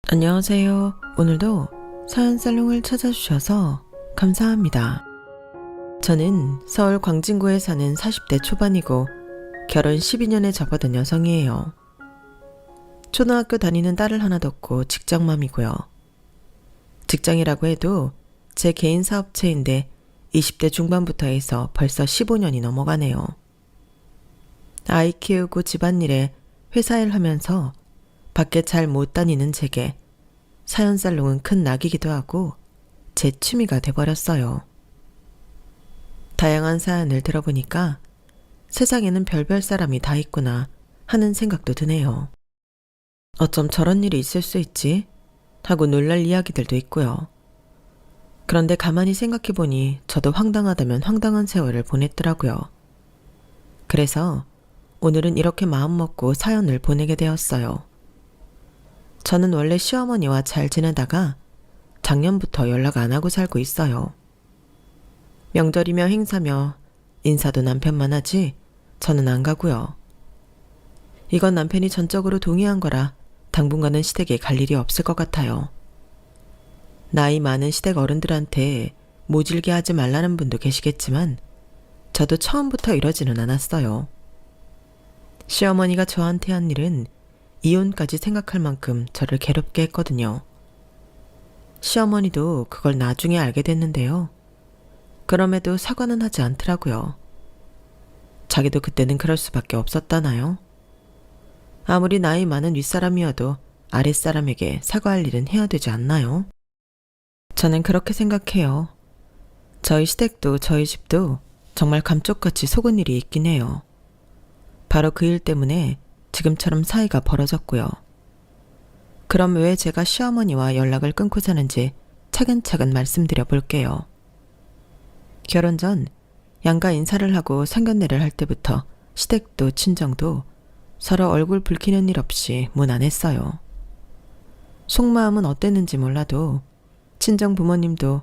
안녕하세요. 오늘도 사연살롱을 찾아주셔서 감사합니다. 저는 서울 광진구에 사는 40대 초반이고 결혼 12년에 접어든 여성이에요. 초등학교 다니는 딸을 하나 뒀고 직장맘이고요. 직장이라고 해도 제 개인 사업체인데 20대 중반부터 해서 벌써 15년이 넘어가네요. 아이 키우고 집안일에 회사일 하면서 밖에 잘 못 다니는 제게 사연살롱은 큰 낙이기도 하고 제 취미가 돼버렸어요. 다양한 사연을 들어보니까 세상에는 별별 사람이 다 있구나 하는 생각도 드네요. 어쩜 저런 일이 있을 수 있지? 하고 놀랄 이야기들도 있고요. 그런데 가만히 생각해보니 저도 황당하다면 황당한 세월을 보냈더라고요. 그래서 오늘은 이렇게 마음먹고 사연을 보내게 되었어요. 저는 원래 시어머니와 잘 지내다가 작년부터 연락 안 하고 살고 있어요. 명절이며 행사며 인사도 남편만 하지 저는 안 가고요. 이건 남편이 전적으로 동의한 거라 당분간은 시댁에 갈 일이 없을 것 같아요. 나이 많은 시댁 어른들한테 모질게 하지 말라는 분도 계시겠지만 저도 처음부터 이러지는 않았어요. 시어머니가 저한테 한 일은 이혼까지 생각할 만큼 저를 괴롭게 했거든요. 시어머니도 그걸 나중에 알게 됐는데요. 그럼에도 사과는 하지 않더라고요. 자기도 그때는 그럴 수밖에 없었다나요? 아무리 나이 많은 윗사람이어도 아랫사람에게 사과할 일은 해야 되지 않나요? 저는 그렇게 생각해요. 저희 시댁도 저희 집도 정말 감쪽같이 속은 일이 있긴 해요. 바로 그 일 때문에 지금처럼 사이가 벌어졌고요. 그럼 왜 제가 시어머니와 연락을 끊고 사는지 차근차근 말씀드려 볼게요. 결혼 전 양가 인사를 하고 상견례를 할 때부터 시댁도 친정도 서로 얼굴 붉히는 일 없이 무난했어요. 속마음은 어땠는지 몰라도 친정 부모님도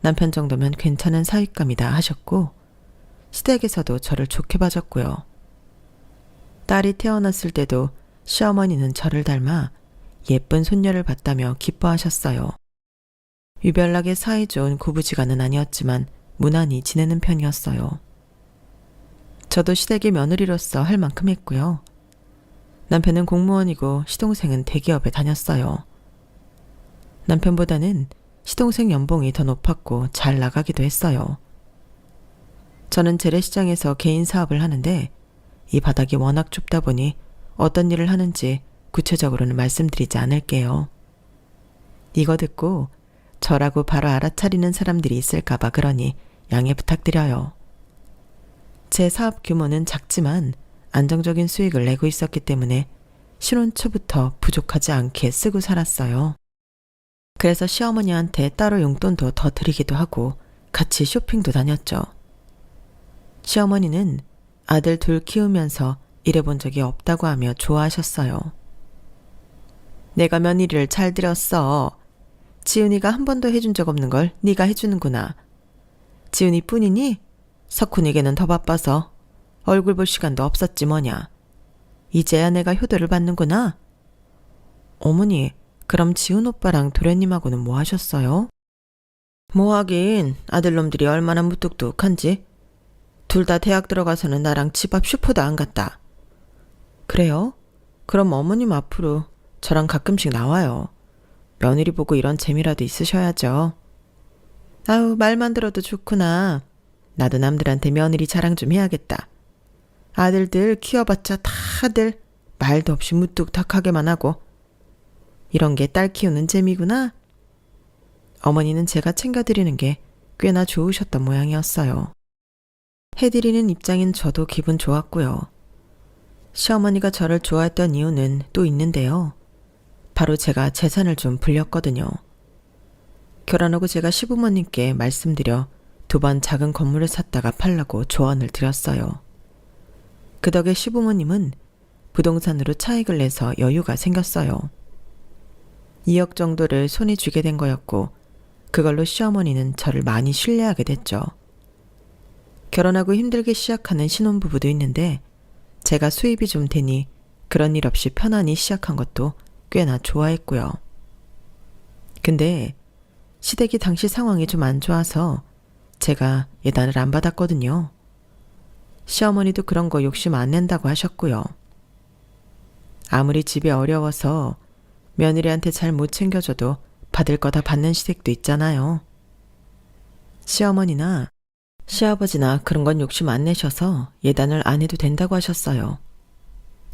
남편 정도면 괜찮은 사윗감이다 하셨고 시댁에서도 저를 좋게 봐줬고요. 딸이 태어났을 때도 시어머니는 저를 닮아 예쁜 손녀를 봤다며 기뻐하셨어요. 유별나게 사이좋은 고부지간은 아니었지만 무난히 지내는 편이었어요. 저도 시댁의 며느리로서 할 만큼 했고요. 남편은 공무원이고 시동생은 대기업에 다녔어요. 남편보다는 시동생 연봉이 더 높았고 잘 나가기도 했어요. 저는 재래시장에서 개인 사업을 하는데 이 바닥이 워낙 좁다 보니 어떤 일을 하는지 구체적으로는 말씀드리지 않을게요. 이거 듣고 저라고 바로 알아차리는 사람들이 있을까봐 그러니 양해 부탁드려요. 제 사업 규모는 작지만 안정적인 수익을 내고 있었기 때문에 신혼 초부터 부족하지 않게 쓰고 살았어요. 그래서 시어머니한테 따로 용돈도 더 드리기도 하고 같이 쇼핑도 다녔죠. 시어머니는 아들 둘 키우면서 일해본 적이 없다고 하며 좋아하셨어요. 내가 며느리를 잘 들였어. 지훈이가 한 번도 해준 적 없는 걸 네가 해주는구나. 지훈이 뿐이니? 석훈이게는 더 바빠서 얼굴 볼 시간도 없었지 뭐냐. 이제야 내가 효도를 받는구나. 어머니, 그럼 지훈 오빠랑 도련님하고는 뭐 하셨어요? 뭐 하긴 아들놈들이 얼마나 무뚝뚝한지. 둘 다 대학 들어가서는 나랑 집 앞 슈퍼도 안 갔다. 그래요? 그럼 어머님 앞으로 저랑 가끔씩 나와요. 며느리 보고 이런 재미라도 있으셔야죠. 아우, 말만 들어도 좋구나. 나도 남들한테 며느리 자랑 좀 해야겠다. 아들들 키워봤자 다들 말도 없이 무뚝뚝하게만 하고. 이런 게 딸 키우는 재미구나. 어머니는 제가 챙겨드리는 게 꽤나 좋으셨던 모양이었어요. 해드리는 입장인 저도 기분 좋았고요. 시어머니가 저를 좋아했던 이유는 또 있는데요. 바로 제가 재산을 좀 불렸거든요. 결혼하고 제가 시부모님께 말씀드려 2번 작은 건물을 샀다가 팔라고 조언을 드렸어요. 그 덕에 시부모님은 부동산으로 차익을 내서 여유가 생겼어요. 2억 정도를 손에 쥐게 된 거였고 그걸로 시어머니는 저를 많이 신뢰하게 됐죠. 결혼하고 힘들게 시작하는 신혼부부도 있는데 제가 수입이 좀 되니 그런 일 없이 편안히 시작한 것도 꽤나 좋아했고요. 근데 시댁이 당시 상황이 좀 안 좋아서 제가 예단을 안 받았거든요. 시어머니도 그런 거 욕심 안 낸다고 하셨고요. 아무리 집이 어려워서 며느리한테 잘 못 챙겨줘도 받을 거 다 받는 시댁도 있잖아요. 시어머니나 시아버지나 그런 건 욕심 안 내셔서 예단을 안 해도 된다고 하셨어요.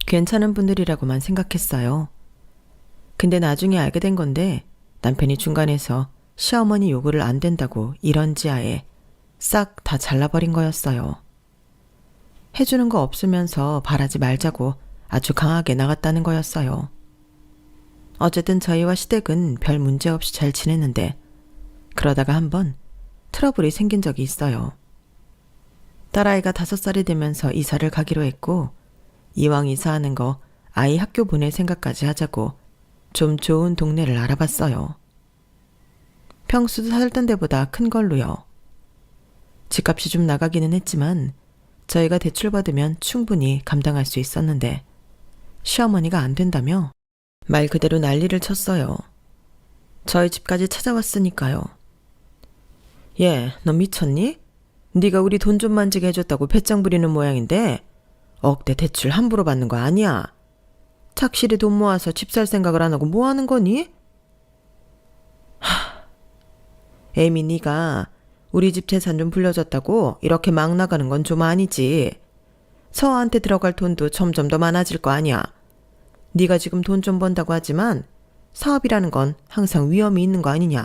괜찮은 분들이라고만 생각했어요. 근데 나중에 알게 된 건데 남편이 중간에서 시어머니 요구를 안 된다고 이런지아에 싹 다 잘라버린 거였어요. 해주는 거 없으면서 바라지 말자고 아주 강하게 나갔다는 거였어요. 어쨌든 저희와 시댁은 별 문제 없이 잘 지냈는데 그러다가 한번 트러블이 생긴 적이 있어요. 딸아이가 5살이 되면서 이사를 가기로 했고 이왕 이사하는 거 아이 학교 보낼 생각까지 하자고 좀 좋은 동네를 알아봤어요. 평수도 살던 데보다 큰 걸로요. 집값이 좀 나가기는 했지만 저희가 대출받으면 충분히 감당할 수 있었는데 시어머니가 안 된다며 말 그대로 난리를 쳤어요. 저희 집까지 찾아왔으니까요. 얘, 너 미쳤니? 네가 우리 돈 좀 만지게 해줬다고 배짱 부리는 모양인데 억대 대출 함부로 받는 거 아니야. 착실히 돈 모아서 집 살 생각을 안 하고 뭐 하는 거니? 애미 네가 우리 집 재산 좀 불려줬다고 이렇게 막 나가는 건 좀 아니지. 서아한테 들어갈 돈도 점점 더 많아질 거 아니야. 네가 지금 돈 좀 번다고 하지만 사업이라는 건 항상 위험이 있는 거 아니냐.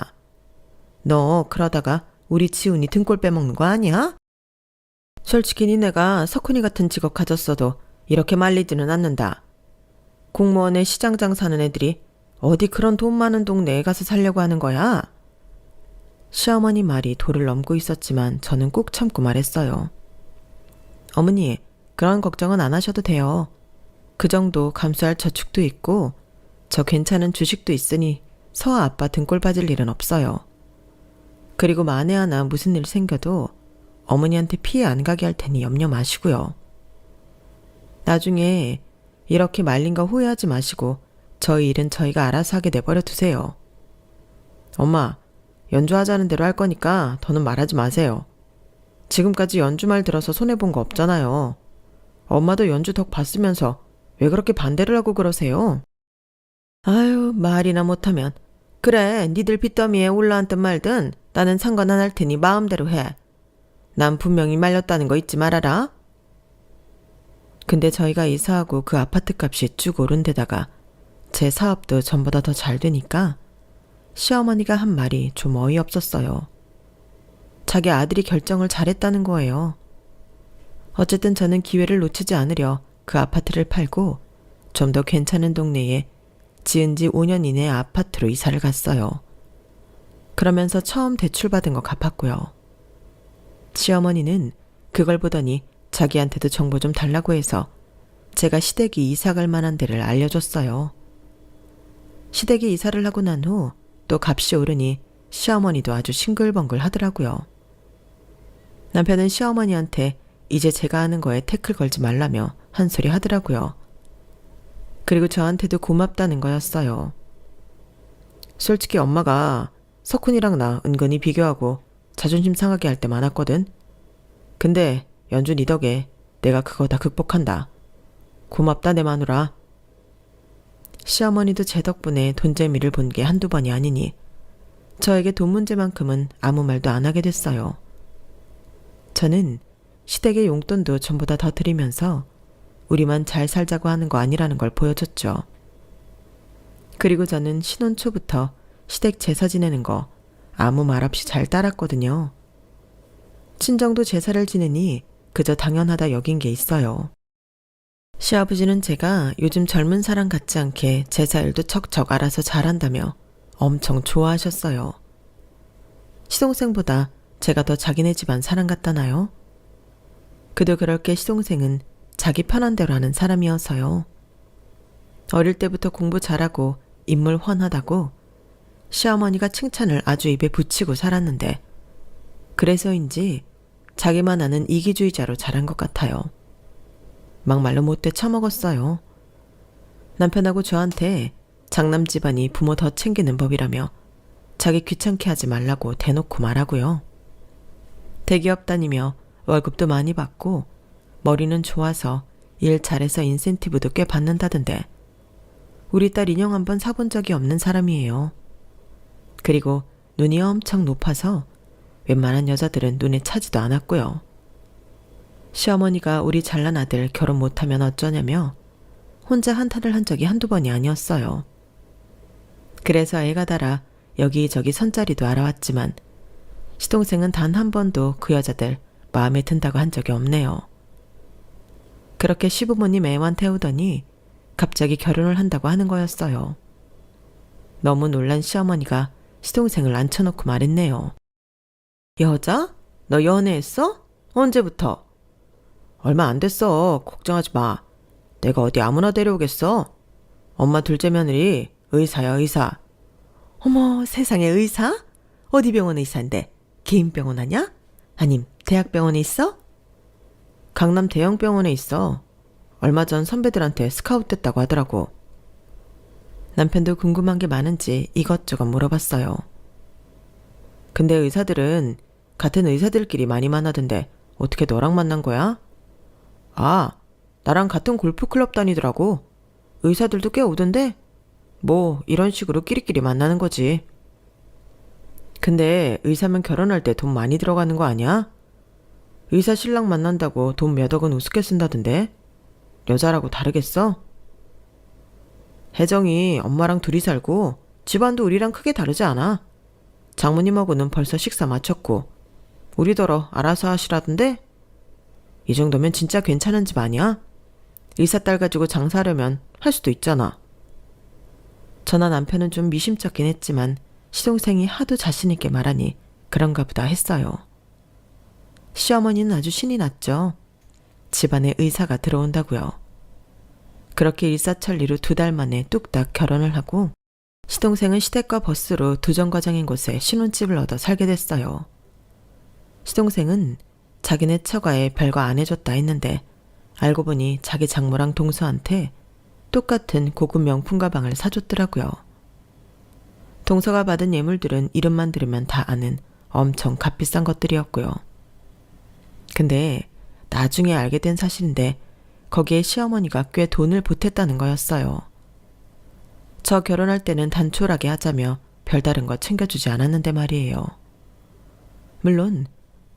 너 그러다가 우리 지훈이 등골 빼먹는 거 아니야? 솔직히 니네가 석훈이 같은 직업 가졌어도 이렇게 말리지는 않는다. 공무원에 시장장 사는 애들이 어디 그런 돈 많은 동네에 가서 살려고 하는 거야? 시어머니 말이 도를 넘고 있었지만 저는 꾹 참고 말했어요. 어머니, 그런 걱정은 안 하셔도 돼요. 그 정도 감수할 저축도 있고 저 괜찮은 주식도 있으니 서아 아빠 등골 빠질 일은 없어요. 그리고 만에 하나 무슨 일 생겨도 어머니한테 피해 안 가게 할 테니 염려 마시고요. 나중에 이렇게 말린 거 후회하지 마시고 저희 일은 저희가 알아서 하게 내버려 두세요. 엄마, 연주하자는 대로 할 거니까 더는 말하지 마세요. 지금까지 연주 말 들어서 손해본 거 없잖아요. 엄마도 연주 덕 봤으면서 왜 그렇게 반대를 하고 그러세요? 아유, 말이나 못하면. 그래, 니들 빚더미에 올라앉든 말든 나는 상관 안 할 테니 마음대로 해. 난 분명히 말렸다는 거 잊지 말아라. 근데 저희가 이사하고 그 아파트 값이 쭉 오른 데다가 제 사업도 전보다 더 잘 되니까 시어머니가 한 말이 좀 어이없었어요. 자기 아들이 결정을 잘했다는 거예요. 어쨌든 저는 기회를 놓치지 않으려 그 아파트를 팔고 좀 더 괜찮은 동네에 지은 지 5년 이내 아파트로 이사를 갔어요. 그러면서 처음 대출받은 거 갚았고요. 시어머니는 그걸 보더니 자기한테도 정보 좀 달라고 해서 제가 시댁이 이사 갈 만한 데를 알려줬어요. 시댁이 이사를 하고 난 후 또 값이 오르니 시어머니도 아주 싱글벙글 하더라고요. 남편은 시어머니한테 이제 제가 하는 거에 태클 걸지 말라며 한 소리 하더라고요. 그리고 저한테도 고맙다는 거였어요. 솔직히 엄마가 석훈이랑 나 은근히 비교하고 자존심 상하게 할 때 많았거든. 근데 연주 니 덕에 내가 그거 다 극복한다. 고맙다 내 마누라. 시어머니도 제 덕분에 돈재미를 본 게 한두 번이 아니니 저에게 돈 문제만큼은 아무 말도 안 하게 됐어요. 저는 시댁의 용돈도 전보다 더 드리면서 우리만 잘 살자고 하는 거 아니라는 걸 보여줬죠. 그리고 저는 신혼 초부터 시댁 제사 지내는 거 아무 말 없이 잘 따랐거든요. 친정도 제사를 지내니 그저 당연하다 여긴 게 있어요. 시아버지는 제가 요즘 젊은 사람 같지 않게 제사 일도 척척 알아서 잘한다며 엄청 좋아하셨어요. 시동생보다 제가 더 자기네 집안 사람 같다나요? 그도 그럴 게 시동생은 자기 편한 대로 하는 사람이어서요. 어릴 때부터 공부 잘하고 인물 훤하다고 시어머니가 칭찬을 아주 입에 붙이고 살았는데 그래서인지 자기만 아는 이기주의자로 자란 것 같아요. 막말로 못돼 처먹었어요. 남편하고 저한테 장남 집안이 부모 더 챙기는 법이라며 자기 귀찮게 하지 말라고 대놓고 말하고요. 대기업 다니며 월급도 많이 받고 머리는 좋아서 일 잘해서 인센티브도 꽤 받는다던데 우리 딸 인형 한번 사본 적이 없는 사람이에요. 그리고 눈이 엄청 높아서 웬만한 여자들은 눈에 차지도 않았고요. 시어머니가 우리 잘난 아들 결혼 못하면 어쩌냐며 혼자 한탄을 한 적이 한두 번이 아니었어요. 그래서 애가 달아 여기저기 선자리도 알아왔지만 시동생은 단 한 번도 그 여자들 마음에 든다고 한 적이 없네요. 그렇게 시부모님 애만 태우더니 갑자기 결혼을 한다고 하는 거였어요. 너무 놀란 시어머니가 시동생을 앉혀놓고 말했네요. 여자? 너 연애했어? 언제부터? 얼마 안 됐어. 걱정하지 마. 내가 어디 아무나 데려오겠어? 엄마 둘째 며느리 의사야, 의사. 어머, 세상에 의사? 어디 병원 의사인데? 개인 병원 하냐? 아님 대학병원에 있어? 강남 대형병원에 있어. 얼마 전 선배들한테 스카우트 됐다고 하더라고. 남편도 궁금한 게 많은지 이것저것 물어봤어요. 근데 의사들은 같은 의사들끼리 많이 만나던데 어떻게 너랑 만난 거야? 아, 나랑 같은 골프클럽 다니더라고. 의사들도 꽤 오던데? 뭐 이런 식으로 끼리끼리 만나는 거지. 근데 의사면 결혼할 때 돈 많이 들어가는 거 아니야? 의사 신랑 만난다고 돈 몇 억은 우습게 쓴다던데? 여자라고 다르겠어? 혜정이 엄마랑 둘이 살고 집안도 우리랑 크게 다르지 않아. 장모님하고는 벌써 식사 마쳤고 우리더러 알아서 하시라던데? 이 정도면 진짜 괜찮은 집 아니야? 의사 딸 가지고 장사하려면 할 수도 있잖아. 저나 남편은 좀 미심쩍긴 했지만 시동생이 하도 자신있게 말하니 그런가 보다 했어요. 시어머니는 아주 신이 났죠. 집안에 의사가 들어온다고요. 그렇게 일사천리로 2달 만에 뚝딱 결혼을 하고 시동생은 시댁과 버스로 2정거장인 곳에 신혼집을 얻어 살게 됐어요. 시동생은 자기네 처가에 별거 안 해줬다 했는데 알고 보니 자기 장모랑 동서한테 똑같은 고급 명품 가방을 사줬더라고요. 동서가 받은 예물들은 이름만 들으면 다 아는 엄청 값비싼 것들이었고요. 근데 나중에 알게 된 사실인데 거기에 시어머니가 꽤 돈을 보탰다는 거였어요. 저 결혼할 때는 단촐하게 하자며 별다른 거 챙겨주지 않았는데 말이에요. 물론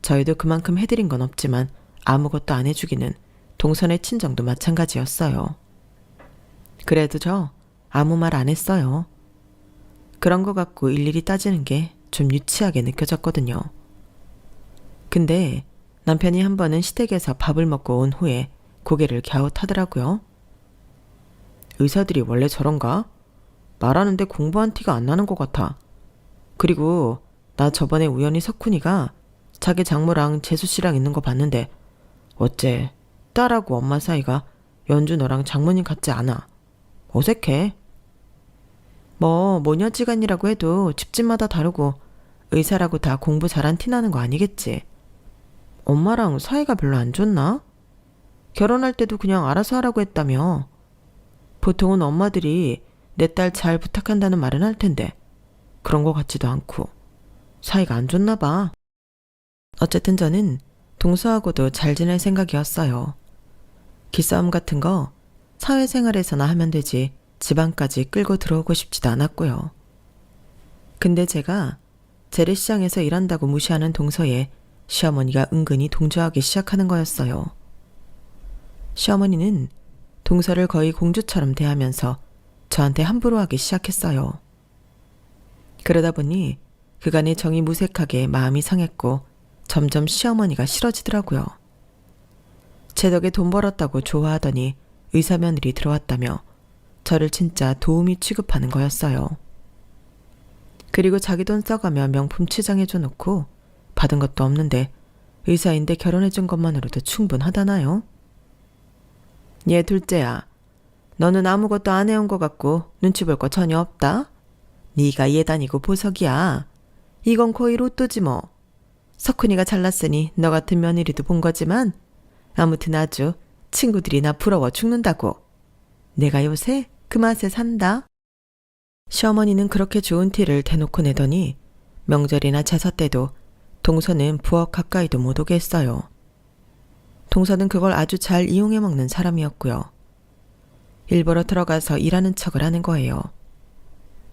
저희도 그만큼 해드린 건 없지만 아무것도 안 해주기는 동선의 친정도 마찬가지였어요. 그래도 저 아무 말 안 했어요. 그런 거 갖고 일일이 따지는 게 좀 유치하게 느껴졌거든요. 근데 남편이 한 번은 시댁에서 밥을 먹고 온 후에 고개를 갸웃하더라고요. 의사들이 원래 저런가? 말하는데 공부한 티가 안 나는 것 같아. 그리고 나 저번에 우연히 석훈이가 자기 장모랑 재수씨랑 있는 거 봤는데 어째 딸하고 엄마 사이가 연주 너랑 장모님 같지 않아. 어색해. 뭐 모녀지간이라고 해도 집집마다 다르고 의사라고 다 공부 잘한 티 나는 거 아니겠지. 엄마랑 사이가 별로 안 좋나? 결혼할 때도 그냥 알아서 하라고 했다며. 보통은 엄마들이 내 딸 잘 부탁한다는 말은 할 텐데 그런 거 같지도 않고 사이가 안 좋나 봐. 어쨌든 저는 동서하고도 잘 지낼 생각이었어요. 기싸움 같은 거 사회생활에서나 하면 되지 집안까지 끌고 들어오고 싶지도 않았고요. 근데 제가 재래시장에서 일한다고 무시하는 동서에 시어머니가 은근히 동조하기 시작하는 거였어요. 시어머니는 동서를 거의 공주처럼 대하면서 저한테 함부로 하기 시작했어요. 그러다 보니 그간의 정이 무색하게 마음이 상했고 점점 시어머니가 싫어지더라고요. 제 덕에 돈 벌었다고 좋아하더니 의사 며느리 들어왔다며 저를 진짜 도우미 취급하는 거였어요. 그리고 자기 돈 써가며 명품 치장해줘 놓고 받은 것도 없는데 의사인데 결혼해준 것만으로도 충분하다나요? 얘 둘째야, 너는 아무것도 안 해온 것 같고 눈치 볼 거 전혀 없다? 네가 예단이고 보석이야. 이건 거의 로또지 뭐. 석훈이가 잘났으니 너 같은 며느리도 본 거지만 아무튼 아주 친구들이 나 부러워 죽는다고. 내가 요새 그 맛에 산다. 시어머니는 그렇게 좋은 티를 대놓고 내더니 명절이나 제사 때도 동서는 부엌 가까이도 못 오게 했어요. 동서는 그걸 아주 잘 이용해 먹는 사람이었고요. 일부러 들어가서 일하는 척을 하는 거예요.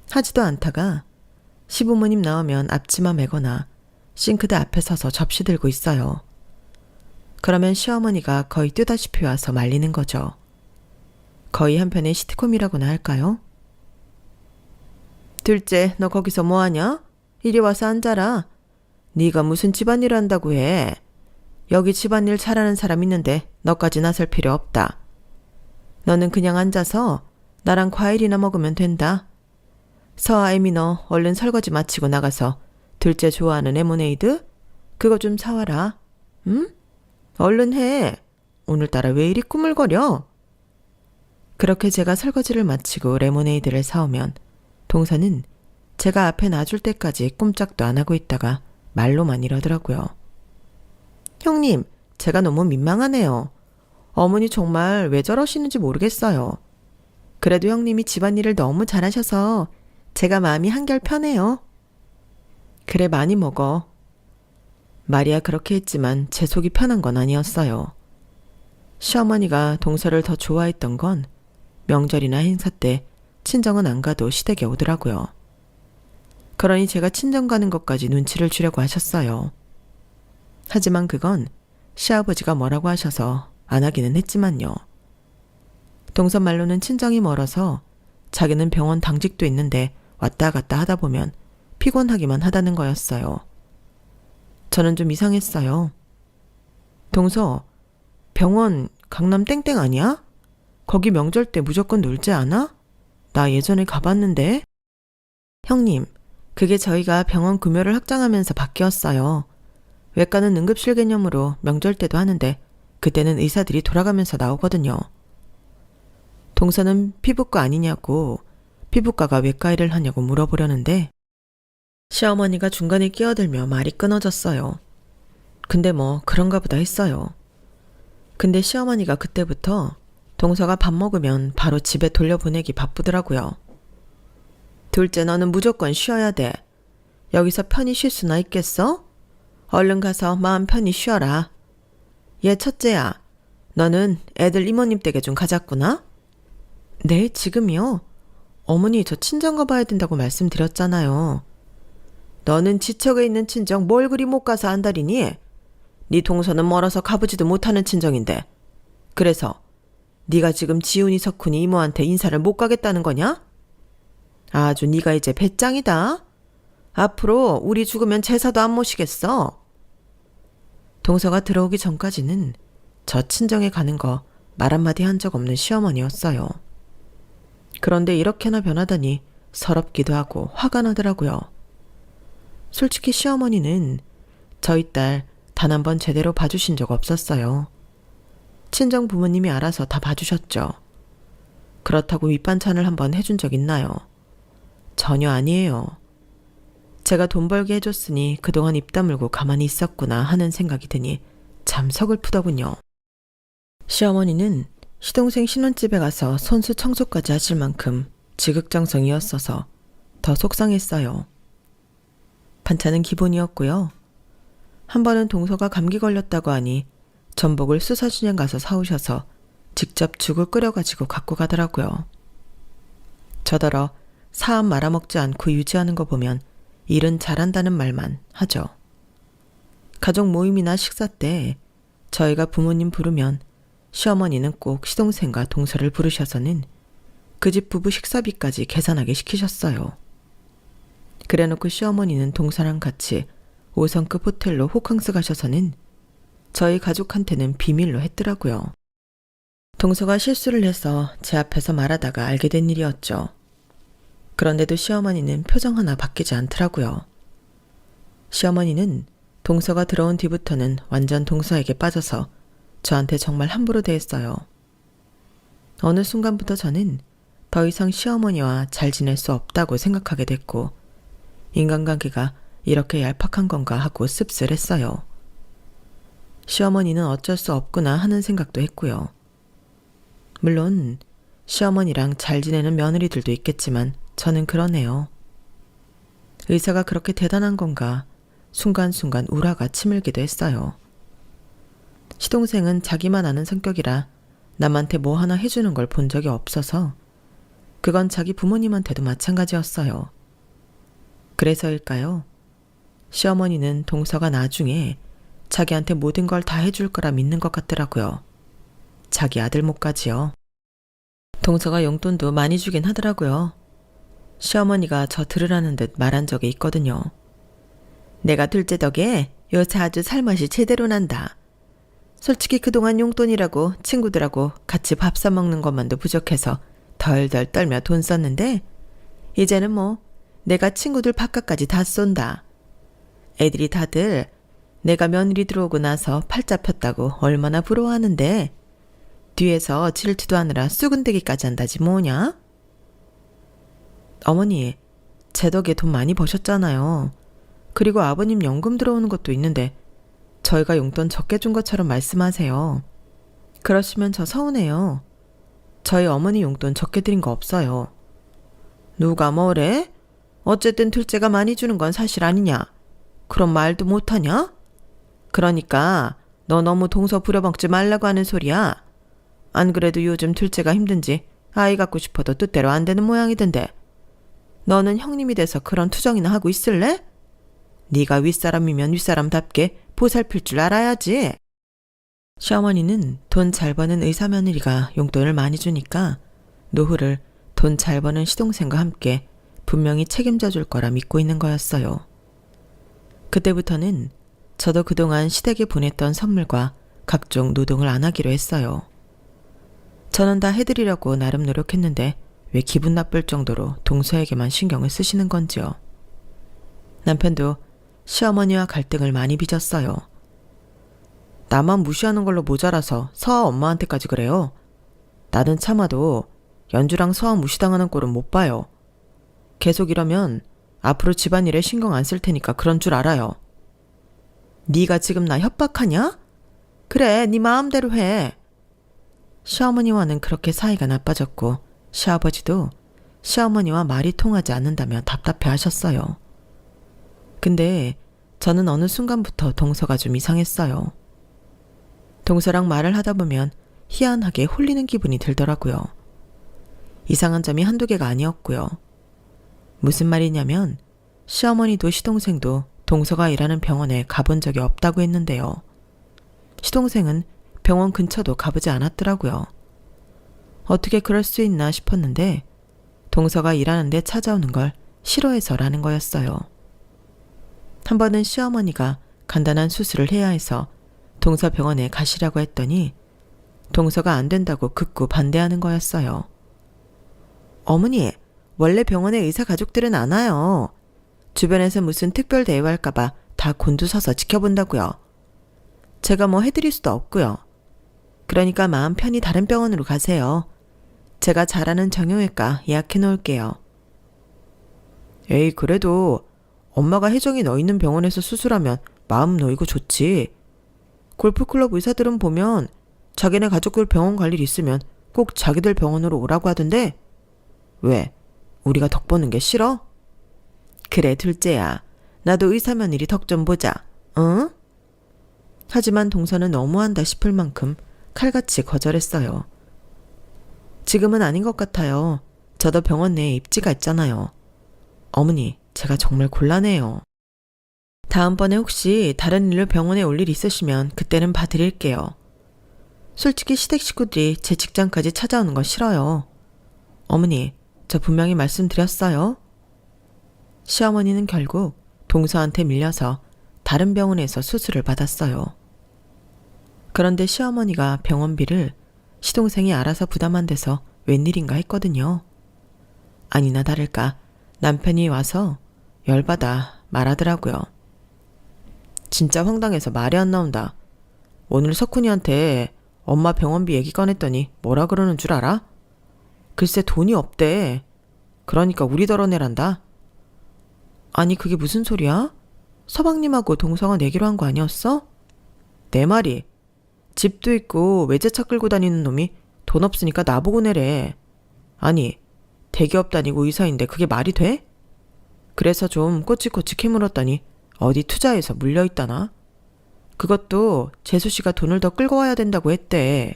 하지도 않다가 시부모님 나오면 앞치마 매거나 싱크대 앞에 서서 접시 들고 있어요. 그러면 시어머니가 거의 뜨다시피 와서 말리는 거죠. 거의 한편의 시트콤이라고나 할까요? 둘째, 너 거기서 뭐하냐? 이리 와서 앉아라. 네가 무슨 집안일 한다고 해. 여기 집안일 잘하는 사람 있는데 너까지 나설 필요 없다. 너는 그냥 앉아서 나랑 과일이나 먹으면 된다. 서아이미 너 얼른 설거지 마치고 나가서 둘째 좋아하는 레모네이드? 그거 좀 사와라. 응? 얼른 해. 오늘따라 왜 이리 꾸물거려? 그렇게 제가 설거지를 마치고 레모네이드를 사오면 동서는 제가 앞에 놔줄 때까지 꼼짝도 안 하고 있다가 말로만 이러더라고요. 형님, 제가 너무 민망하네요. 어머니 정말 왜 저러시는지 모르겠어요. 그래도 형님이 집안일을 너무 잘하셔서 제가 마음이 한결 편해요. 그래, 많이 먹어. 말이야 그렇게 했지만 제 속이 편한 건 아니었어요. 시어머니가 동서를 더 좋아했던 건 명절이나 행사 때 친정은 안 가도 시댁에 오더라고요. 그러니 제가 친정 가는 것까지 눈치를 주려고 하셨어요. 하지만 그건 시아버지가 뭐라고 하셔서 안 하기는 했지만요. 동서 말로는 친정이 멀어서 자기는 병원 당직도 있는데 왔다 갔다 하다 보면 피곤하기만 하다는 거였어요. 저는 좀 이상했어요. 동서, 병원 강남 땡땡 아니야? 거기 명절 때 무조건 놀지 않아? 나 예전에 가봤는데. 형님, 그게 저희가 병원 금요를 확장하면서 바뀌었어요. 외과는 응급실 개념으로 명절 때도 하는데 그때는 의사들이 돌아가면서 나오거든요. 동서는 피부과 아니냐고 피부과가 외과 일을 하냐고 물어보려는데 시어머니가 중간에 끼어들며 말이 끊어졌어요. 근데 뭐 그런가 보다 했어요. 근데 시어머니가 그때부터 동서가 밥 먹으면 바로 집에 돌려보내기 바쁘더라고요. 둘째, 너는 무조건 쉬어야 돼. 여기서 편히 쉴 수나 있겠어? 얼른 가서 마음 편히 쉬어라. 얘 첫째야, 너는 애들 이모님 댁에 좀 가자꾸나? 네, 지금이요? 어머니, 저 친정 가봐야 된다고 말씀드렸잖아요. 너는 지척에 있는 친정 뭘 그리 못 가서 안달이니? 네 동서는 멀어서 가보지도 못하는 친정인데. 그래서 네가 지금 지훈이 석훈이 이모한테 인사를 못 가겠다는 거냐? 아주 네가 이제 배짱이다. 앞으로 우리 죽으면 제사도 안 모시겠어. 동서가 들어오기 전까지는 저 친정에 가는 거 말 한마디 한 적 없는 시어머니였어요. 그런데 이렇게나 변하다니 서럽기도 하고 화가 나더라고요. 솔직히 시어머니는 저희 딸 단 한 번 제대로 봐주신 적 없었어요. 친정 부모님이 알아서 다 봐주셨죠. 그렇다고 밑반찬을 한번 해준 적 있나요? 전혀 아니에요. 제가 돈 벌게 해줬으니 그동안 입 다물고 가만히 있었구나 하는 생각이 드니 참 서글프더군요. 시어머니는 시동생 신혼집에 가서 손수 청소까지 하실 만큼 지극정성이었어서 더 속상했어요. 반찬은 기본이었고요. 한 번은 동서가 감기 걸렸다고 하니 전복을 수서시장 가서 사오셔서 직접 죽을 끓여가지고 갖고 가더라고요. 저더러 사업 말아먹지 않고 유지하는 거 보면 일은 잘한다는 말만 하죠. 가족 모임이나 식사 때 저희가 부모님 부르면 시어머니는 꼭 시동생과 동서를 부르셔서는 그 집 부부 식사비까지 계산하게 시키셨어요. 그래놓고 시어머니는 동서랑 같이 5성급 호텔로 호캉스 가셔서는 저희 가족한테는 비밀로 했더라고요. 동서가 실수를 해서 제 앞에서 말하다가 알게 된 일이었죠. 그런데도 시어머니는 표정 하나 바뀌지 않더라고요. 시어머니는 동서가 들어온 뒤부터는 완전 동서에게 빠져서 저한테 정말 함부로 대했어요. 어느 순간부터 저는 더 이상 시어머니와 잘 지낼 수 없다고 생각하게 됐고 인간관계가 이렇게 얄팍한 건가 하고 씁쓸했어요. 시어머니는 어쩔 수 없구나 하는 생각도 했고요. 물론 시어머니랑 잘 지내는 며느리들도 있겠지만 저는 그러네요. 의사가 그렇게 대단한 건가 순간순간 우라가 치밀기도 했어요. 시동생은 자기만 아는 성격이라 남한테 뭐 하나 해주는 걸 본 적이 없어서 그건 자기 부모님한테도 마찬가지였어요. 그래서일까요? 시어머니는 동서가 나중에 자기한테 모든 걸 다 해줄 거라 믿는 것 같더라고요. 자기 아들 몫까지요. 동서가 용돈도 많이 주긴 하더라고요. 시어머니가 저 들으라는 듯 말한 적이 있거든요. 내가 둘째 덕에 요새 아주 살맛이 제대로 난다. 솔직히 그동안 용돈이라고 친구들하고 같이 밥 사 먹는 것만도 부족해서 덜덜 떨며 돈 썼는데 이제는 뭐 내가 친구들 밥값까지 다 쏜다. 애들이 다들 내가 며느리 들어오고 나서 팔자 폈다고 얼마나 부러워하는데 뒤에서 질투도 하느라 쑥은대기까지 한다지 뭐냐? 어머니, 제 덕에 돈 많이 버셨잖아요. 그리고 아버님 연금 들어오는 것도 있는데 저희가 용돈 적게 준 것처럼 말씀하세요. 그러시면 저 서운해요. 저희 어머니 용돈 적게 드린 거 없어요. 누가 뭐래? 어쨌든 둘째가 많이 주는 건 사실 아니냐? 그런 말도 못하냐? 그러니까 너 너무 동서 부려먹지 말라고 하는 소리야. 안 그래도 요즘 둘째가 힘든지 아이 갖고 싶어도 뜻대로 안 되는 모양이던데. 너는 형님이 돼서 그런 투정이나 하고 있을래? 네가 윗사람이면 윗사람답게 보살필 줄 알아야지. 시어머니는 돈 잘 버는 의사 며느리가 용돈을 많이 주니까 노후를 돈 잘 버는 시동생과 함께 분명히 책임져 줄 거라 믿고 있는 거였어요. 그때부터는 저도 그동안 시댁에 보냈던 선물과 각종 노동을 안 하기로 했어요. 저는 다 해드리려고 나름 노력했는데 왜 기분 나쁠 정도로 동서에게만 신경을 쓰시는 건지요. 남편도 시어머니와 갈등을 많이 빚었어요. 나만 무시하는 걸로 모자라서 서아 엄마한테까지 그래요. 나는 참아도 연주랑 서아 무시당하는 꼴은 못 봐요. 계속 이러면 앞으로 집안일에 신경 안 쓸 테니까 그런 줄 알아요. 네가 지금 나 협박하냐? 그래, 네 마음대로 해. 시어머니와는 그렇게 사이가 나빠졌고 시아버지도 시어머니와 말이 통하지 않는다며 답답해 하셨어요. 근데 저는 어느 순간부터 동서가 좀 이상했어요. 동서랑 말을 하다 보면 희한하게 홀리는 기분이 들더라고요. 이상한 점이 한두 개가 아니었고요. 무슨 말이냐면 시어머니도 시동생도 동서가 일하는 병원에 가본 적이 없다고 했는데요. 시동생은 병원 근처도 가보지 않았더라고요. 어떻게 그럴 수 있나 싶었는데 동서가 일하는데 찾아오는 걸 싫어해서라는 거였어요. 한 번은 시어머니가 간단한 수술을 해야 해서 동서 병원에 가시라고 했더니 동서가 안 된다고 극구 반대하는 거였어요. 어머니, 원래 병원에 의사 가족들은 안 와요. 주변에서 무슨 특별 대우할까봐 다 곤두서서 지켜본다고요. 제가 뭐 해드릴 수도 없고요. 그러니까 마음 편히 다른 병원으로 가세요. 제가 잘 아는 정형외과 예약해 놓을게요. 에이, 그래도 엄마가 혜정이 너 있는 병원에서 수술하면 마음 놓이고 좋지. 골프클럽 의사들은 보면 자기네 가족들 병원 갈 일 있으면 꼭 자기들 병원으로 오라고 하던데 왜? 우리가 덕 보는 게 싫어? 그래, 둘째야. 나도 의사 며느리 덕 좀 보자. 응? 하지만 동서는 너무한다 싶을 만큼 칼같이 거절했어요. 지금은 아닌 것 같아요. 저도 병원 내에 입지가 있잖아요. 어머니, 제가 정말 곤란해요. 다음번에 혹시 다른 일로 병원에 올 일 있으시면 그때는 봐드릴게요. 솔직히 시댁 식구들이 제 직장까지 찾아오는 건 싫어요. 어머니, 저 분명히 말씀드렸어요. 시어머니는 결국 동서한테 밀려서 다른 병원에서 수술을 받았어요. 그런데 시어머니가 병원비를 시동생이 알아서 부담한대서 웬일인가 했거든요. 아니나 다를까 남편이 와서 열받아 말하더라고요. 진짜 황당해서 말이 안 나온다. 오늘 석훈이한테 엄마 병원비 얘기 꺼냈더니 뭐라 그러는 줄 알아? 글쎄 돈이 없대. 그러니까 우리 덜어내란다. 아니 그게 무슨 소리야? 서방님하고 동서가 내기로 한 거 아니었어? 내 말이 집도 있고 외제차 끌고 다니는 놈이 돈 없으니까 나보고 내래. 아니 대기업 다니고 의사인데 그게 말이 돼? 그래서 좀 꼬치꼬치 캐물었더니 어디 투자해서 물려있다나? 그것도 재수 씨가 돈을 더 끌고 와야 된다고 했대.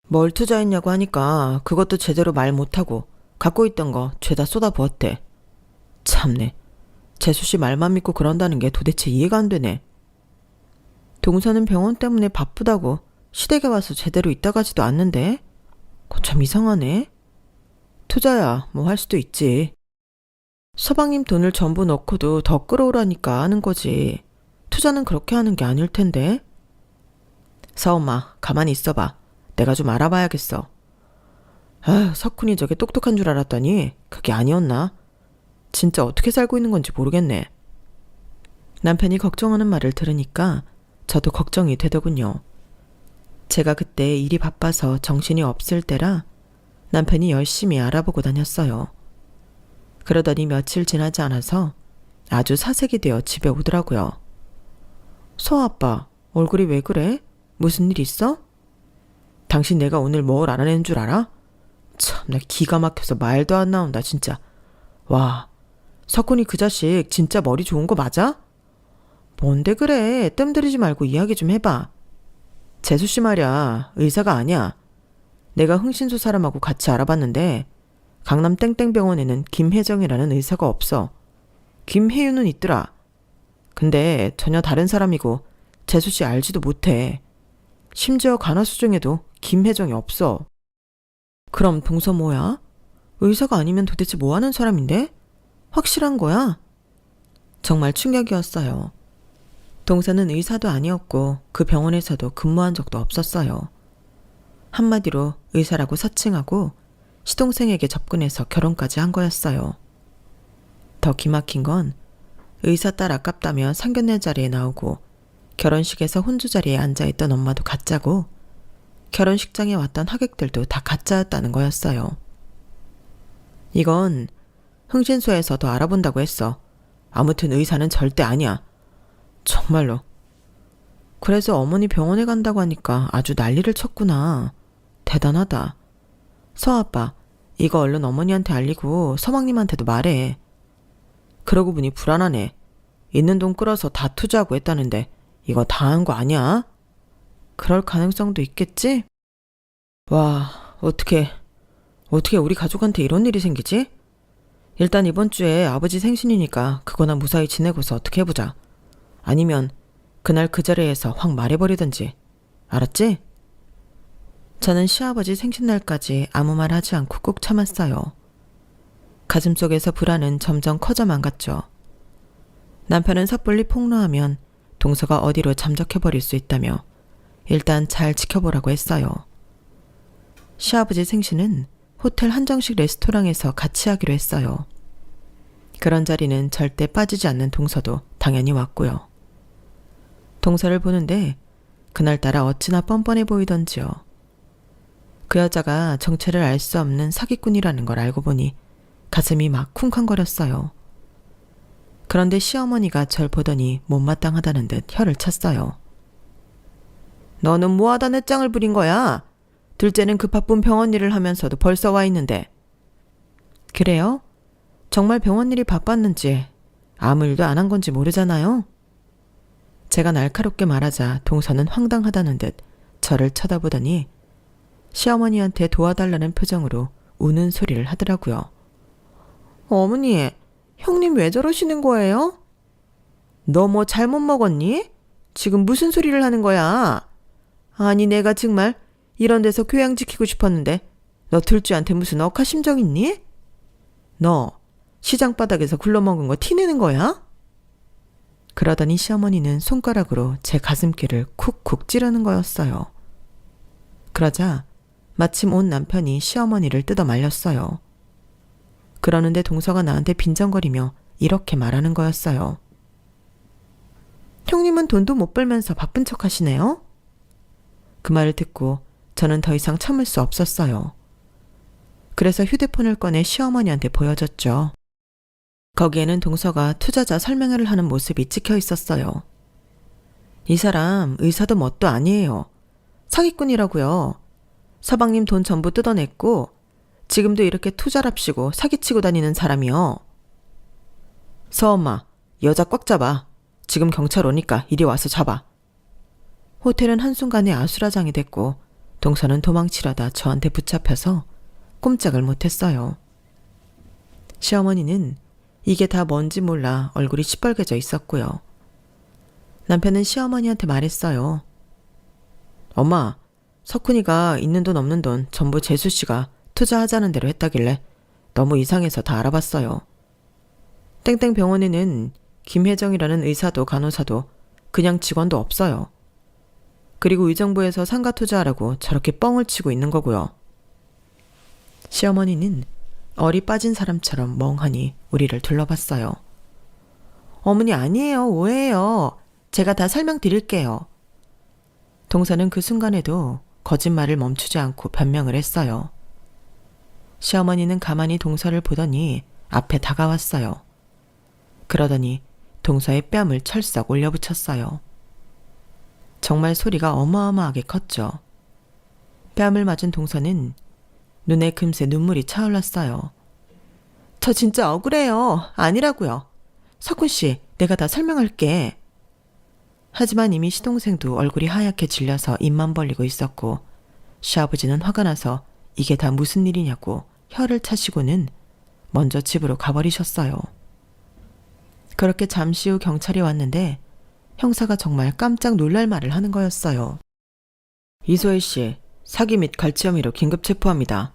뭘 투자했냐고 하니까 그것도 제대로 말 못하고 갖고 있던 거 죄다 쏟아부었대. 참네. 재수 씨 말만 믿고 그런다는 게 도대체 이해가 안 되네. 동서는 병원 때문에 바쁘다고 시댁에 와서 제대로 있다 가지도 않는데? 참 이상하네. 투자야 뭐 할 수도 있지. 서방님 돈을 전부 넣고도 더 끌어오라니까 하는 거지. 투자는 그렇게 하는 게 아닐 텐데. 서엄마 가만히 있어봐. 내가 좀 알아봐야겠어. 아휴, 석훈이 저게 똑똑한 줄 알았더니 그게 아니었나? 진짜 어떻게 살고 있는 건지 모르겠네. 남편이 걱정하는 말을 들으니까 저도 걱정이 되더군요. 제가 그때 일이 바빠서 정신이 없을 때라 남편이 열심히 알아보고 다녔어요. 그러더니 며칠 지나지 않아서 아주 사색이 되어 집에 오더라고요. 서아빠, 얼굴이 왜 그래? 무슨 일 있어? 당신 내가 오늘 뭘 알아낸 줄 알아? 참, 나 기가 막혀서 말도 안 나온다, 진짜. 와, 석훈이 그 자식 진짜 머리 좋은 거 맞아? 뭔데 그래? 뜸 들이지 말고 이야기 좀 해봐. 재수씨 말이야, 의사가 아니야. 내가 흥신소 사람하고 같이 알아봤는데 강남 땡땡병원에는 김혜정이라는 의사가 없어. 김혜윤은 있더라. 근데 전혀 다른 사람이고 재수씨 알지도 못해. 심지어 간호수 중에도 김혜정이 없어. 그럼 동서 뭐야? 의사가 아니면 도대체 뭐 하는 사람인데? 확실한 거야? 정말 충격이었어요. 동서는 의사도 아니었고 그 병원에서도 근무한 적도 없었어요. 한마디로 의사라고 사칭하고 시동생에게 접근해서 결혼까지 한 거였어요. 더 기막힌 건 의사 딸 아깝다며 상견례 자리에 나오고 결혼식에서 혼주 자리에 앉아있던 엄마도 가짜고 결혼식장에 왔던 하객들도 다 가짜였다는 거였어요. 이건 흥신소에서도 알아본다고 했어. 아무튼 의사는 절대 아니야. 정말로. 그래서 어머니 병원에 간다고 하니까 아주 난리를 쳤구나. 대단하다. 서아빠, 이거 얼른 어머니한테 알리고 서방님한테도 말해. 그러고 보니 불안하네. 있는 돈 끌어서 다 투자하고 했다는데 이거 다 한 거 아니야? 그럴 가능성도 있겠지? 와, 어떻게 우리 가족한테 이런 일이 생기지? 일단 이번 주에 아버지 생신이니까 그거나 무사히 지내고서 어떻게 해보자. 아니면 그날 그 자리에서 확 말해버리든지. 알았지? 저는 시아버지 생신날까지 아무 말 하지 않고 꾹 참았어요. 가슴속에서 불안은 점점 커져만 갔죠. 남편은 섣불리 폭로하면 동서가 어디로 잠적해버릴 수 있다며 일단 잘 지켜보라고 했어요. 시아버지 생신은 호텔 한정식 레스토랑에서 같이 하기로 했어요. 그런 자리는 절대 빠지지 않는 동서도 당연히 왔고요. 동서를 보는데 그날따라 어찌나 뻔뻔해 보이던지요. 그 여자가 정체를 알 수 없는 사기꾼이라는 걸 알고 보니 가슴이 막 쿵쾅거렸어요. 그런데 시어머니가 절 보더니 못마땅하다는 듯 혀를 찼어요. 너는 뭐하다 넷장을 부린 거야? 둘째는 그 바쁜 병원 일을 하면서도 벌써 와 있는데. 그래요? 정말 병원 일이 바빴는지 아무 일도 안 한 건지 모르잖아요? 제가 날카롭게 말하자 동서는 황당하다는 듯 저를 쳐다보더니 시어머니한테 도와달라는 표정으로 우는 소리를 하더라고요. 어머니, 형님 왜 저러시는 거예요? 너 뭐 잘못 먹었니? 지금 무슨 소리를 하는 거야? 아니 내가 정말 이런 데서 교양 지키고 싶었는데 너 둘째한테 무슨 억하심정 있니? 너 시장 바닥에서 굴러먹은 거 티내는 거야? 그러더니 시어머니는 손가락으로 제 가슴길을 쿡쿡 찌르는 거였어요. 그러자 마침 온 남편이 시어머니를 뜯어 말렸어요. 그러는데 동서가 나한테 빈정거리며 이렇게 말하는 거였어요. 형님은 돈도 못 벌면서 바쁜 척 하시네요? 그 말을 듣고 저는 더 이상 참을 수 없었어요. 그래서 휴대폰을 꺼내 시어머니한테 보여줬죠. 거기에는 동서가 투자자 설명회를 하는 모습이 찍혀 있었어요. 이 사람 의사도 뭣도 아니에요. 사기꾼이라고요. 서방님 돈 전부 뜯어냈고 지금도 이렇게 투자랍시고 사기치고 다니는 사람이요. 서엄마, 여자 꽉 잡아. 지금 경찰 오니까 이리 와서 잡아. 호텔은 한순간에 아수라장이 됐고 동서는 도망치려다 저한테 붙잡혀서 꼼짝을 못했어요. 시어머니는 이게 다 뭔지 몰라 얼굴이 시뻘개져 있었고요. 남편은 시어머니한테 말했어요. 엄마, 석훈이가 있는 돈 없는 돈 전부 재수씨가 투자하자는 대로 했다길래 너무 이상해서 다 알아봤어요. 땡땡 병원에는 김혜정이라는 의사도 간호사도 그냥 직원도 없어요. 그리고 의정부에서 상가 투자하라고 저렇게 뻥을 치고 있는 거고요. 시어머니는 얼이 빠진 사람처럼 멍하니 우리를 둘러봤어요. 어머니 아니에요. 오해예요. 제가 다 설명드릴게요. 동서는 그 순간에도 거짓말을 멈추지 않고 변명을 했어요. 시어머니는 가만히 동서를 보더니 앞에 다가왔어요. 그러더니 동서의 뺨을 철썩 올려붙였어요. 정말 소리가 어마어마하게 컸죠. 뺨을 맞은 동서는 눈에 금세 눈물이 차올랐어요. 저 진짜 억울해요. 아니라고요. 석훈씨, 내가 다 설명할게. 하지만 이미 시동생도 얼굴이 하얗게 질려서 입만 벌리고 있었고 시아버지는 화가 나서 이게 다 무슨 일이냐고 혀를 차시고는 먼저 집으로 가버리셨어요. 그렇게 잠시 후 경찰이 왔는데 형사가 정말 깜짝 놀랄 말을 하는 거였어요. 이소혜 씨, 사기 및 갈취 혐의로 긴급 체포합니다.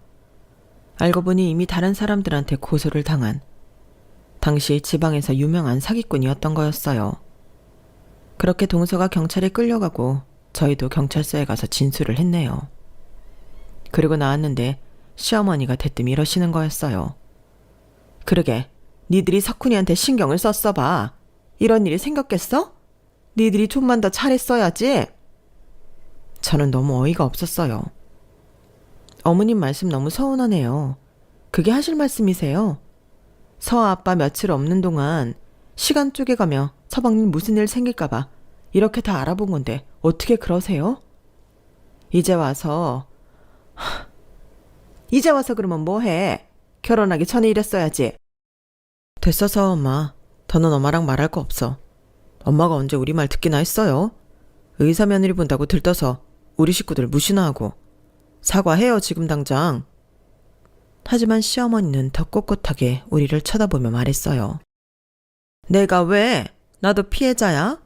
알고 보니 이미 다른 사람들한테 고소를 당한 당시 지방에서 유명한 사기꾼이었던 거였어요. 그렇게 동서가 경찰에 끌려가고 저희도 경찰서에 가서 진술을 했네요. 그리고 나왔는데 시어머니가 대뜸 이러시는 거였어요. 그러게, 니들이 석훈이한테 신경을 썼어봐. 이런 일이 생겼겠어? 니들이 좀만 더 잘했어야지. 저는 너무 어이가 없었어요. 어머님 말씀 너무 서운하네요. 그게 하실 말씀이세요? 서 아빠 며칠 없는 동안 시간 쪼개가며 서방님 무슨 일 생길까봐 이렇게 다 알아본 건데 어떻게 그러세요? 이제 와서 그러면 뭐해? 결혼하기 전에 이랬어야지. 됐어서 엄마. 더는 엄마랑 말할 거 없어. 엄마가 언제 우리 말 듣기나 했어요? 의사 며느리 본다고 들떠서 우리 식구들 무시나 하고. 사과해요 지금 당장. 하지만 시어머니는 더 꼿꼿하게 우리를 쳐다보며 말했어요. 내가 왜? 나도 피해자야?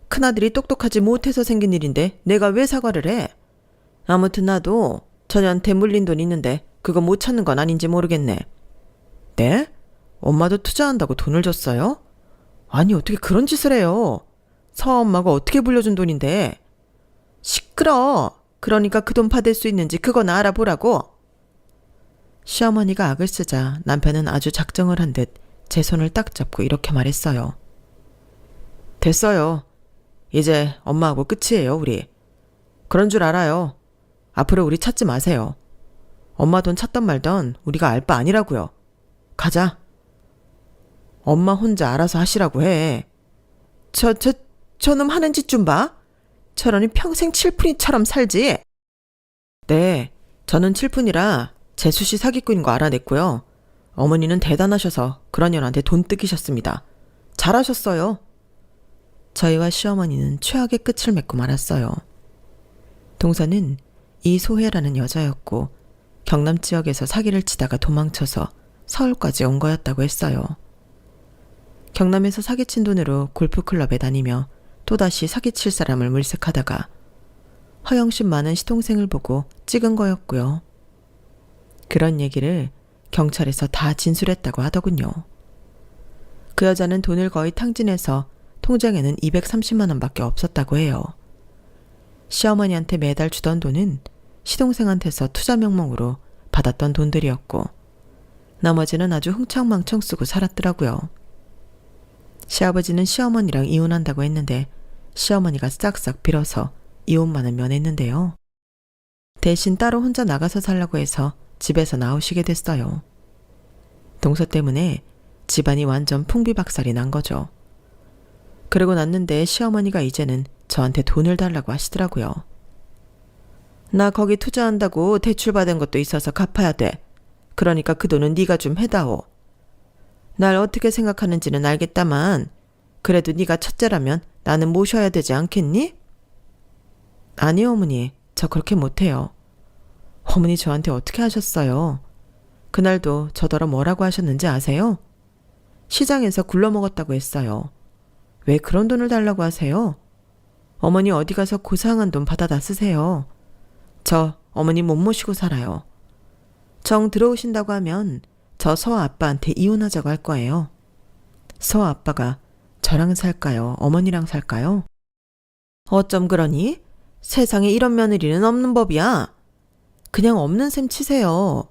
큰아들이 똑똑하지 못해서 생긴 일인데 내가 왜 사과를 해? 아무튼 나도 전혀한테 물린 돈 있는데 그거 못 찾는 건 아닌지 모르겠네. 네? 엄마도 투자한다고 돈을 줬어요? 아니 어떻게 그런 짓을 해요? 서엄마가 어떻게 불려준 돈인데? 시끄러. 그러니까 그 돈 받을 수 있는지 그건 알아보라고. 시어머니가 악을 쓰자 남편은 아주 작정을 한 듯 제 손을 딱 잡고 이렇게 말했어요. 됐어요. 이제 엄마하고 끝이에요 우리. 그런 줄 알아요. 앞으로 우리 찾지 마세요. 엄마 돈 찾던 말던 우리가 알 바 아니라고요. 가자. 엄마 혼자 알아서 하시라고 해. 저놈 하는 짓 좀 봐. 저러니 평생 칠푼이처럼 살지. 네, 저는 칠푼이라 재수씨 사기꾼인 거 알아냈고요. 어머니는 대단하셔서 그런 년한테 돈 뜯기셨습니다. 잘하셨어요. 저희와 시어머니는 최악의 끝을 맺고 말았어요. 동서는 이소혜라는 여자였고 경남 지역에서 사기를 치다가 도망쳐서 서울까지 온 거였다고 했어요. 경남에서 사기친 돈으로 골프클럽에 다니며 또다시 사기칠 사람을 물색하다가 허영심 많은 시동생을 보고 찍은 거였고요. 그런 얘기를 경찰에서 다 진술했다고 하더군요. 그 여자는 돈을 거의 탕진해서 통장에는 230만 원밖에 없었다고 해요. 시어머니한테 매달 주던 돈은 시동생한테서 투자 명목으로 받았던 돈들이었고 나머지는 아주 흥청망청 쓰고 살았더라고요. 시아버지는 시어머니랑 이혼한다고 했는데 시어머니가 싹싹 빌어서 이혼만은 면했는데요. 대신 따로 혼자 나가서 살라고 해서 집에서 나오시게 됐어요. 동서 때문에 집안이 완전 풍비박살이 난 거죠. 그러고 났는데 시어머니가 이제는 저한테 돈을 달라고 하시더라고요. 나 거기 투자한다고 대출받은 것도 있어서 갚아야 돼. 그러니까 그 돈은 네가 좀 해다오. 날 어떻게 생각하는지는 알겠다만 그래도 네가 첫째라면 나는 모셔야 되지 않겠니? 아니요, 어머니. 저 그렇게 못해요. 어머니 저한테 어떻게 하셨어요? 그날도 저더러 뭐라고 하셨는지 아세요? 시장에서 굴러먹었다고 했어요. 왜 그런 돈을 달라고 하세요? 어머니 어디 가서 고상한 돈 받아다 쓰세요. 저 어머니 못 모시고 살아요. 정 들어오신다고 하면 저 서아 아빠한테 이혼하자고 할 거예요. 서아 아빠가 저랑 살까요? 어머니랑 살까요? 어쩜 그러니? 세상에 이런 며느리는 없는 법이야. 그냥 없는 셈 치세요.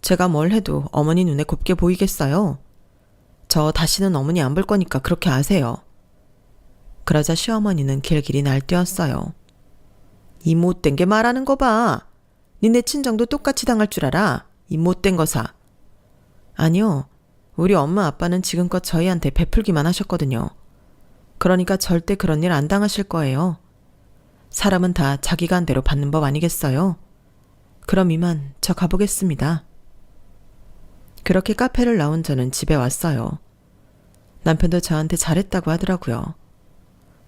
제가 뭘 해도 어머니 눈에 곱게 보이겠어요. 저 다시는 어머니 안 볼 거니까 그렇게 아세요. 그러자 시어머니는 길길이 날뛰었어요. 이 못된 게 말하는 거 봐. 니네 친정도 똑같이 당할 줄 알아. 이 못된 거사. 아니요. 우리 엄마 아빠는 지금껏 저희한테 베풀기만 하셨거든요. 그러니까 절대 그런 일 안 당하실 거예요. 사람은 다 자기가 한 대로 받는 법 아니겠어요? 그럼 이만 저 가보겠습니다. 그렇게 카페를 나온 저는 집에 왔어요. 남편도 저한테 잘했다고 하더라고요.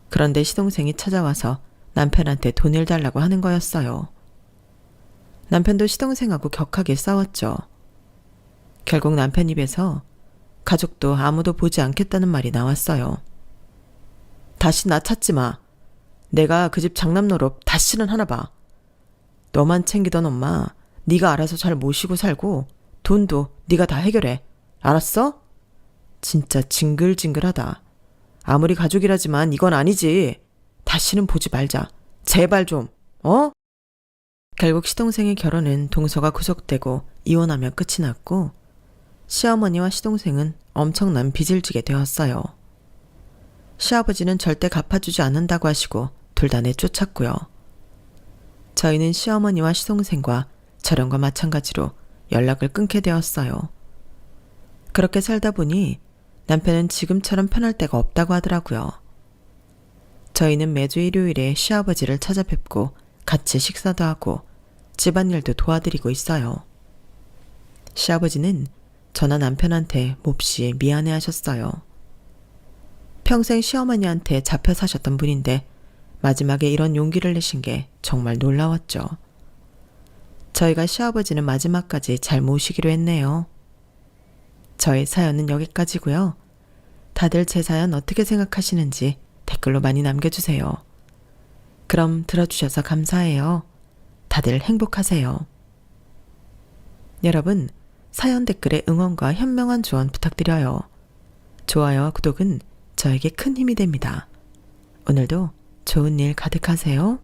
그런데 시동생이 찾아와서 남편한테 돈을 달라고 하는 거였어요. 남편도 시동생하고 격하게 싸웠죠. 결국 남편 입에서 가족도 아무도 보지 않겠다는 말이 나왔어요. 다시 나 찾지 마. 내가 그 집 장남 노릇 다시는 하나 봐. 너만 챙기던 엄마 네가 알아서 잘 모시고 살고 돈도 네가 다 해결해. 알았어? 진짜 징글징글하다. 아무리 가족이라지만 이건 아니지. 다시는 보지 말자. 제발 좀. 어? 결국 시동생의 결혼은 동서가 구속되고 이혼하며 끝이 났고 시어머니와 시동생은 엄청난 빚을 지게 되었어요. 시아버지는 절대 갚아주지 않는다고 하시고 둘 다 내쫓았고요. 저희는 시어머니와 시동생과 저령과 마찬가지로 연락을 끊게 되었어요. 그렇게 살다 보니 남편은 지금처럼 편할 데가 없다고 하더라고요. 저희는 매주 일요일에 시아버지를 찾아뵙고 같이 식사도 하고 집안일도 도와드리고 있어요. 시아버지는 저나 남편한테 몹시 미안해 하셨어요. 평생 시어머니한테 잡혀 사셨던 분인데 마지막에 이런 용기를 내신 게 정말 놀라웠죠. 저희가 시아버지는 마지막까지 잘 모시기로 했네요. 저의 사연은 여기까지고요. 다들 제 사연 어떻게 생각하시는지 댓글로 많이 남겨주세요. 그럼 들어주셔서 감사해요. 다들 행복하세요. 여러분, 사연 댓글에 응원과 현명한 조언 부탁드려요. 좋아요와 구독은 저에게 큰 힘이 됩니다. 오늘도 좋은 일 가득하세요.